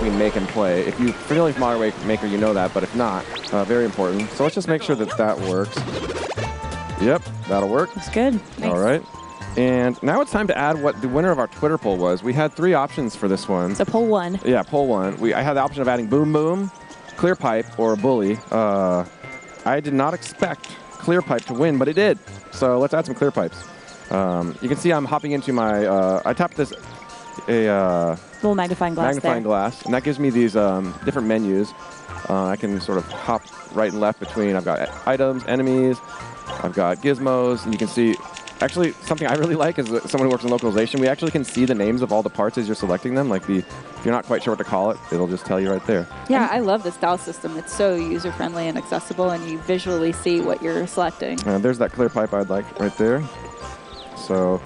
between make and play. If you're familiar with Mario Maker, you know that, but if not, very important. So let's just make sure that that works. Yep, that'll work. That's good. Nice. All right. And now it's time to add what the winner of our Twitter poll was. We had 3 options for this one. So poll 1. Yeah, poll 1. I had the option of adding Boom Boom, Clear Pipe, or Bully. I did not expect Clear Pipe to win, but it did. So let's add some Clear Pipes. You can see I'm hopping into my, I tapped this, little magnifying glass glass, and that gives me these different menus. I can sort of hop right and left between. I've got items, enemies, I've got gizmos, and you can see, actually, something I really like is that someone who works in localization, we actually can see the names of all the parts as you're selecting them. Like if you're not quite sure what to call it, it'll just tell you right there. Yeah, I love this dial system. It's so user-friendly and accessible, and you visually see what you're selecting. There's that Clear Pipe I'd like right there. So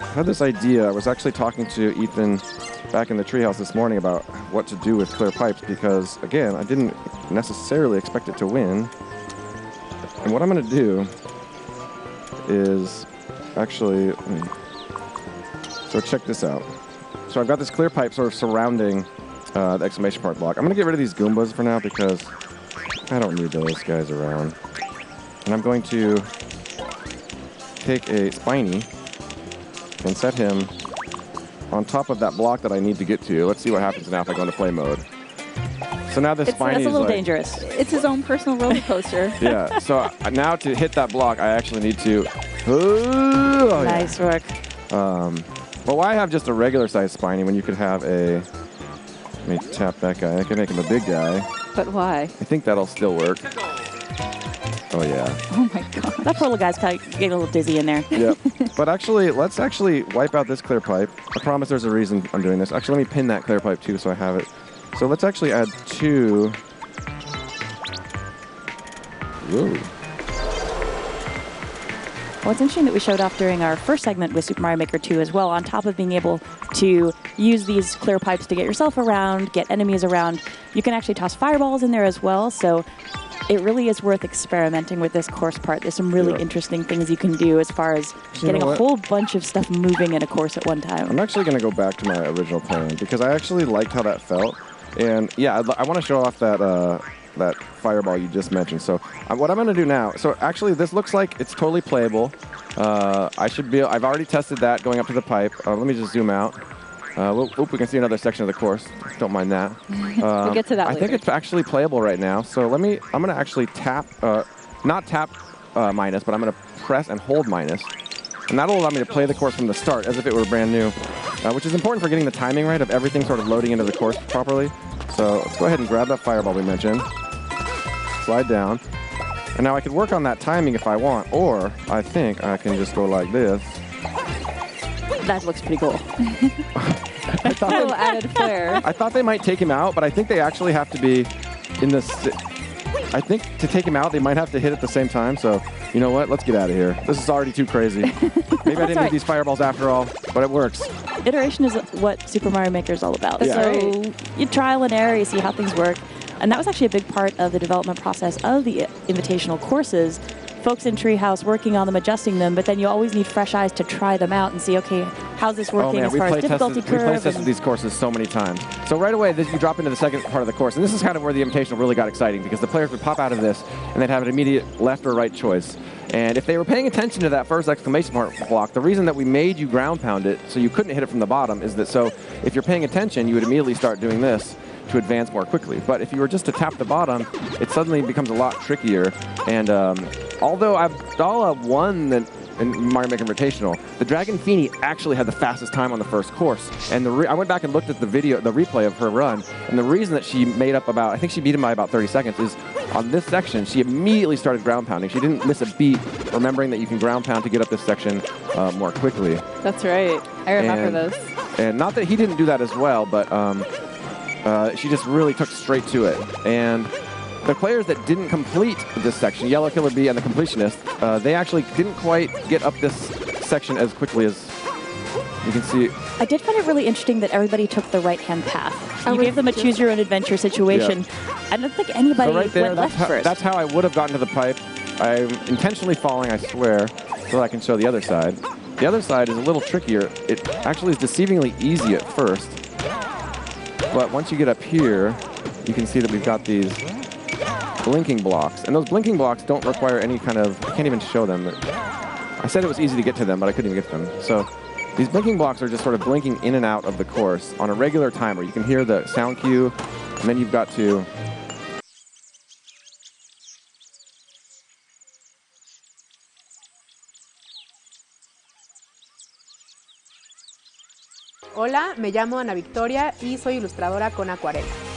I had this idea. I was actually talking to Ethan back in the treehouse this morning about what to do with Clear Pipes because, again, I didn't necessarily expect it to win. And what I'm going to do is actually, so check this out. So I've got this Clear Pipe sort of surrounding the exclamation point block. I'm going to get rid of these Goombas for now because I don't need those guys around. And I'm going to take a Spiny and set him on top of that block that I need to get to. Let's see what happens now if I go into play mode. So now this Spiny is a little like, dangerous. It's his own personal roller coaster. Yeah, so now to hit that block, I actually need to... Nice work. But why have just a regular size Spiny when you could have a... Let me tap that guy. I can make him a big guy. But why? I think that'll still work. Oh, yeah. Oh, my God. That poor little guy's kind of getting a little dizzy in there. Yep. But actually, let's actually wipe out this Clear Pipe. I promise there's a reason I'm doing this. Actually, let me pin that Clear Pipe, too, so I have it. So let's actually add 2. Whoa. Well, it's interesting that we showed off during our first segment with Super Mario Maker 2 as well. On top of being able to use these Clear Pipes to get yourself around, get enemies around, you can actually toss fireballs in there as well. So it really is worth experimenting with this course part. There's some really interesting things you can do as far as getting a whole bunch of stuff moving in a course at one time. I'm actually going to go back to my original plan because I actually liked how that felt. And yeah, I want to show off that that fireball you just mentioned. So what I'm going to do now, so actually this looks like it's totally playable. I've already tested that going up to the pipe. Let me just zoom out. We can see another section of the course. Don't mind that. We'll get to that later. I think it's actually playable right now. So I'm going to actually tap, not tap minus, but I'm going to press and hold minus. And that'll allow me to play the course from the start as if it were brand new, which is important for getting the timing right of everything sort of loading into the course properly. So let's go ahead and grab that fireball we mentioned. Slide down. And now I could work on that timing if I want, or I think I can just go like this. That looks pretty cool. A little added flair. I thought they might take him out, but I think they actually have to be in this. I think to take him out, they might have to hit at the same time. So, you know what? Let's get out of here. This is already too crazy. Maybe I didn't need these fireballs after all, but it works. Iteration is what Super Mario Maker is all about. Yeah. So you trial and error, you see how things work. And that was actually a big part of the development process of the invitational courses. Folks in Treehouse working on them, adjusting them, but then you always need fresh eyes to try them out and see, okay, how's this working as far as difficulty curve? We play tested these courses so many times. So right away, you drop into the second part of the course, and this is kind of where the invitational really got exciting because the players would pop out of this and they'd have an immediate left or right choice. And if they were paying attention to that first exclamation mark block, the reason that we made you ground pound it so you couldn't hit it from the bottom is that so if you're paying attention, you would immediately start doing this to advance more quickly. But if you were just to tap the bottom, it suddenly becomes a lot trickier. And although Abdallah won in Mario Maker Invitational, the Dragon Thannie actually had the fastest time on the first course. And I went back and looked at the replay of her run, and the reason that she made up I think she beat him by about 30 seconds is on this section, she immediately started ground pounding. She didn't miss a beat, remembering that you can ground pound to get up this section more quickly. That's right. I remember those. And not that he didn't do that as well, but she just really took straight to it. And the players that didn't complete this section, Yellow Killer Bee and the Completionist, they actually didn't quite get up this section as quickly as you can see. I did find it really interesting that everybody took the right-hand path. You gave them a choose-your-own-adventure situation. Yeah. I don't think anybody went left first. That's how I would have gotten to the pipe. I'm intentionally falling, I swear, so that I can show the other side. The other side is a little trickier. It actually is deceivingly easy at first. But once you get up here, you can see that we've got these blinking blocks. And those blinking blocks don't require any kind of, I can't even show them. I said it was easy to get to them, but I couldn't even get to them. So these blinking blocks are just sort of blinking in and out of the course on a regular timer. You can hear the sound cue, and then you've got to... Hola, me llamo Ana Victoria y soy ilustradora con acuarela.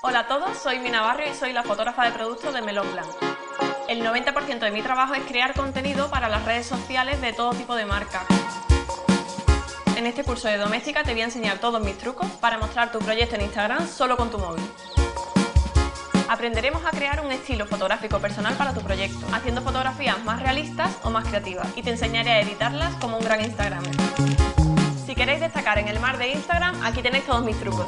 Hola a todos, soy Mina Barrio y soy la fotógrafa de producto de Melón Blanc. El 90% de mi trabajo es crear contenido para las redes sociales de todo tipo de marcas. En este curso de doméstica te voy a enseñar todos mis trucos para mostrar tu proyecto en Instagram solo con tu móvil. Aprenderemos a crear un estilo fotográfico personal para tu proyecto, haciendo fotografías más realistas o más creativas, y te enseñaré a editarlas como un gran Instagramer. Si queréis destacar en el mar de Instagram, aquí tenéis todos mis trucos.